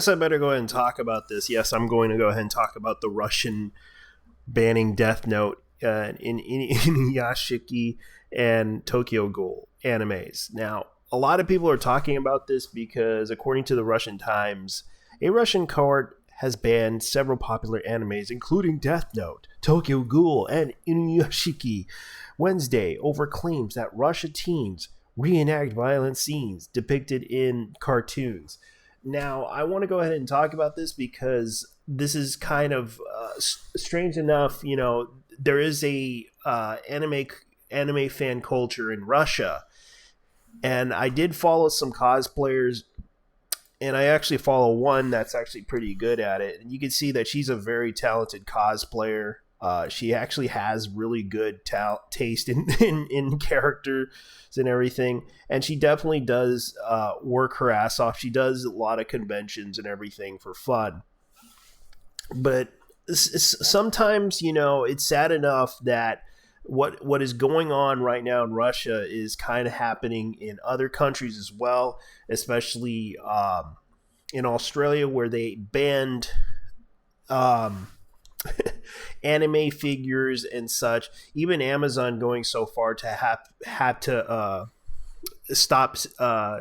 guess I better go ahead and talk about this. Yes, I'm going to go ahead and talk about the Russian banning Death Note in Yashiki and Tokyo Ghoul animes. Now, a lot of people are talking about this because, according to the Russian Times, a Russian court has banned several popular animes, including Death Note, Tokyo Ghoul, and Inuyashiki Wednesday, over claims that Russia teens reenact violent scenes depicted in cartoons. Now, I want to go ahead and talk about this because this is kind of strange enough. You know, there is a anime fan culture in Russia, and I did follow some cosplayers, and I actually follow one that's actually pretty good at it. And you can see that she's a very talented cosplayer. She actually has really good taste in characters and everything. And she definitely does work her ass off. She does a lot of conventions and everything for fun. But sometimes, you know, it's sad enough that what is going on right now in Russia is kind of happening in other countries as well, especially in Australia, where they banned anime figures and such. Even Amazon going so far to have to stop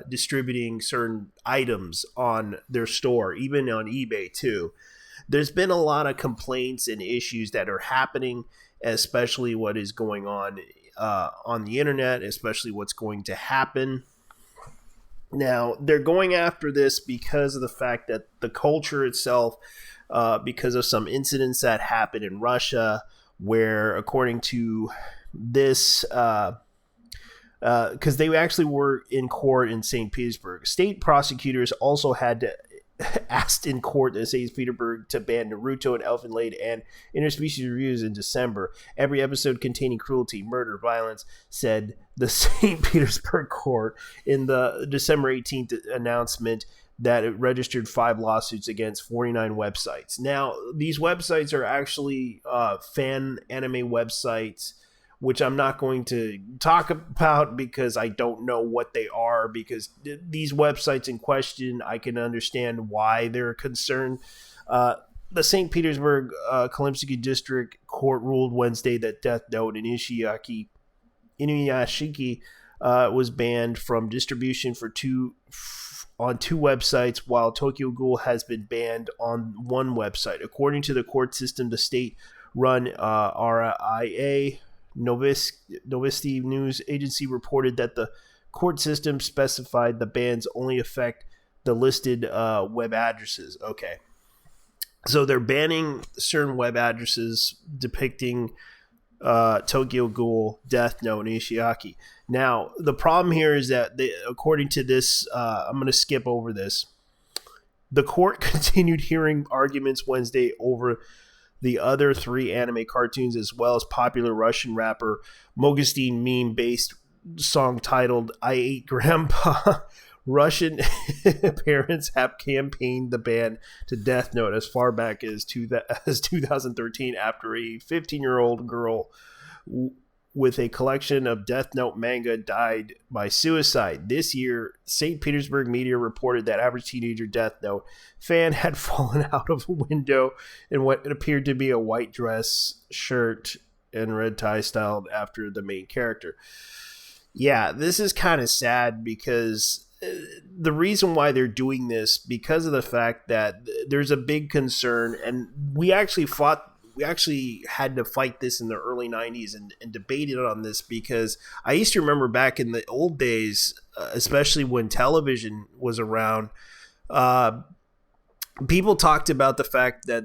distributing certain items on their store, even on eBay too. There's been a lot of complaints and issues that are happening, especially what is going on the internet, especially what's going to happen. Now, they're going after this because of the fact that the culture itself, because of some incidents that happened in Russia, where, according to this, because they actually were in court in St. Petersburg, state prosecutors also had to asked in court in St. Petersburg to ban Naruto and Elfen Lied and interspecies reviews in December. Every episode containing cruelty, murder, violence, said the St. Petersburg court in the December 18th announcement that it registered 5 lawsuits against 49 websites. Now, these websites are actually fan anime websites, which I'm not going to talk about because I don't know what they are, because these websites in question, I can understand why they're concerned. The St. Petersburg Kalimsky District Court ruled Wednesday that Death Note and Inuyashiki was banned from distribution on 2 websites, while Tokyo Ghoul has been banned on 1 website. According to the court system, the state-run RIA Novosti News Agency reported that the court system specified the bans only affect the listed web addresses. Okay. So they're banning certain web addresses depicting Tokyo Ghoul, Death Note, and Ishiaki. Now, the problem here is that, according to this, I'm going to skip over this. The court continued hearing arguments Wednesday over the other 3 anime cartoons, as well as popular Russian rapper Mogustin meme-based song titled I Ate Grandpa. Russian parents have campaigned the ban to Death Note as far back as 2013 after a 15-year-old girl with a collection of Death Note manga died by suicide. This year, St. Petersburg media reported that average teenager Death Note fan had fallen out of a window in what appeared to be a white dress, shirt, and red tie styled after the main character. Yeah, this is kind of sad because the reason why they're doing this, because of the fact that there's a big concern, and we actually had to fight this in the early 90s and debated on this, because I used to remember back in the old days, especially when television was around, people talked about the fact that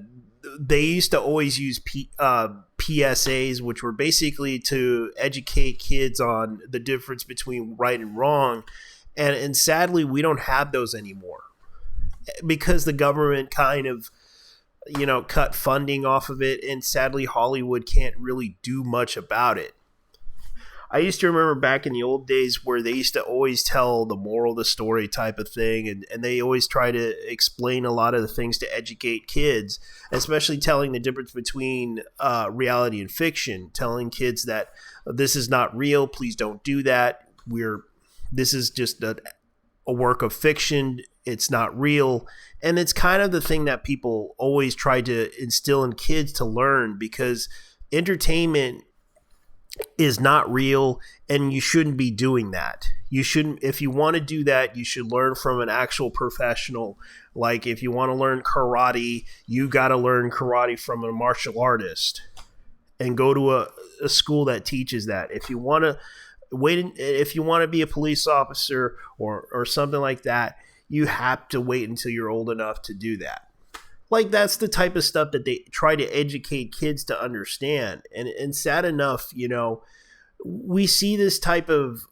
they used to always use PSAs, which were basically to educate kids on the difference between right and wrong. And sadly, we don't have those anymore because the government kind of, cut funding off of it, and sadly Hollywood can't really do much about it. I used to remember back in the old days where they used to always tell the moral of the story type of thing, and they always try to explain a lot of the things to educate kids, especially telling the difference between reality and fiction, telling kids that this is not real, please don't do that, this is just a work of fiction, it's not real. And it's kind of the thing that people always try to instill in kids to learn, because entertainment is not real, and you shouldn't be doing that. You shouldn't. If you want to do that, you should learn from an actual professional. Like if you want to learn karate, you got to learn karate from a martial artist and go to a school that teaches that. If you want to if you want to be a police officer or something like that, you have to wait until you're old enough to do that. Like that's the type of stuff that they try to educate kids to understand. And sad enough, we see this type of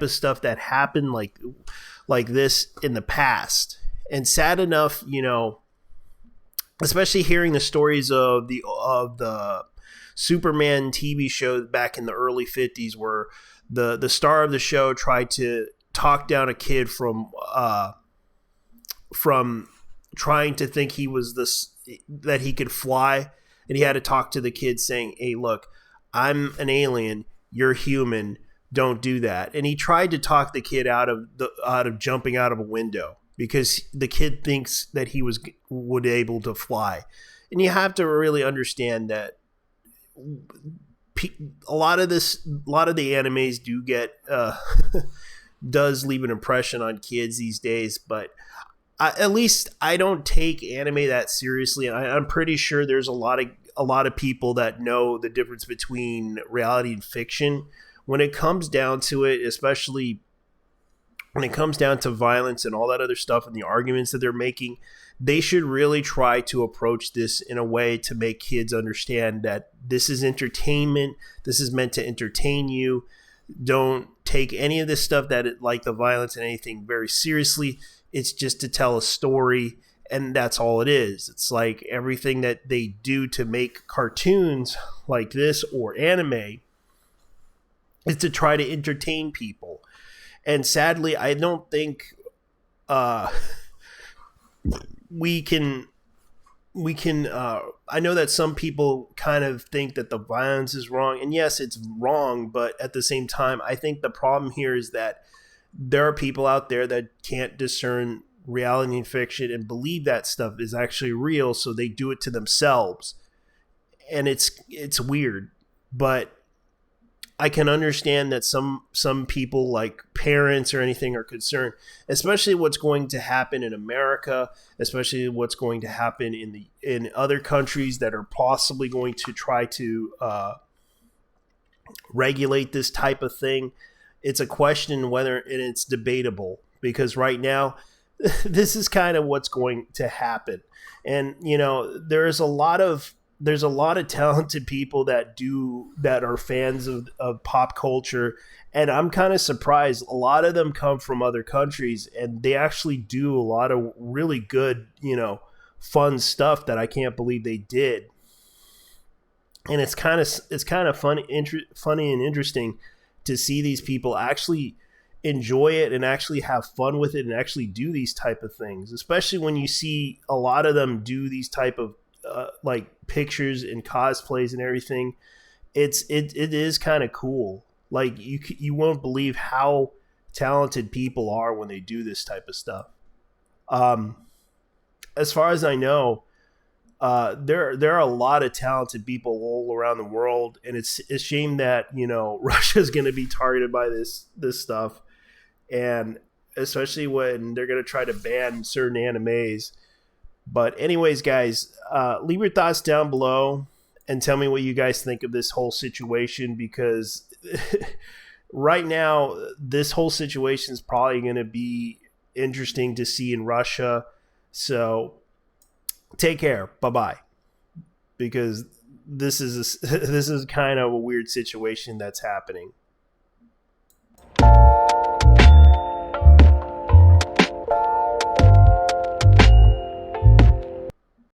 stuff that happened like this in the past. And sad enough, especially hearing the stories of the Superman TV show back in the early 50s, where the star of the show tried to talk down a kid from trying to think he was that he could fly, and he had to talk to the kid saying, "Hey, look, I'm an alien, you're human, don't do that." And he tried to talk the kid out of jumping out of a window because the kid thinks that he would able to fly. And you have to really understand that a lot of the animes do get does leave an impression on kids these days, but at least I don't take anime that seriously. I'm pretty sure there's a lot of people that know the difference between reality and fiction. When it comes down to it, especially when it comes down to violence and all that other stuff and the arguments that they're making, they should really try to approach this in a way to make kids understand that this is entertainment. This is meant to entertain you. Don't take any of this stuff like the violence and anything very seriously. It's just to tell a story, and that's all it is. It's like everything that they do to make cartoons like this or anime is to try to entertain people. And sadly, I don't think we can I know that some people kind of think that the violence is wrong, and yes, it's wrong, but at the same time, I think the problem here is that there are people out there that can't discern reality and fiction and believe that stuff is actually real, so they do it to themselves. And it's weird, but I can understand that some people, like parents or anything, are concerned, especially what's going to happen in America, especially what's going to happen in other countries that are possibly going to try to regulate this type of thing. It's a question whether, and it's debatable, because right now this is kind of what's going to happen. And there's a lot of talented people that are fans of pop culture, and I'm kind of surprised. A lot of them come from other countries, and they actually do a lot of really good, fun stuff that I can't believe they did. And it's kind of funny and interesting to see these people actually enjoy it and actually have fun with it and actually do these type of things, especially when you see a lot of them do these type of like pictures and cosplays and everything. It is kind of cool. Like you won't believe how talented people are when they do this type of stuff. As far as I know, there are a lot of talented people all around the world, and it's a shame that Russia is going to be targeted by this stuff, and especially when they're going to try to ban certain animes. But anyways, guys, leave your thoughts down below and tell me what you guys think of this whole situation, because right now this whole situation is probably going to be interesting to see in Russia. So take care. Bye-bye. Because this is kind of a weird situation that's happening.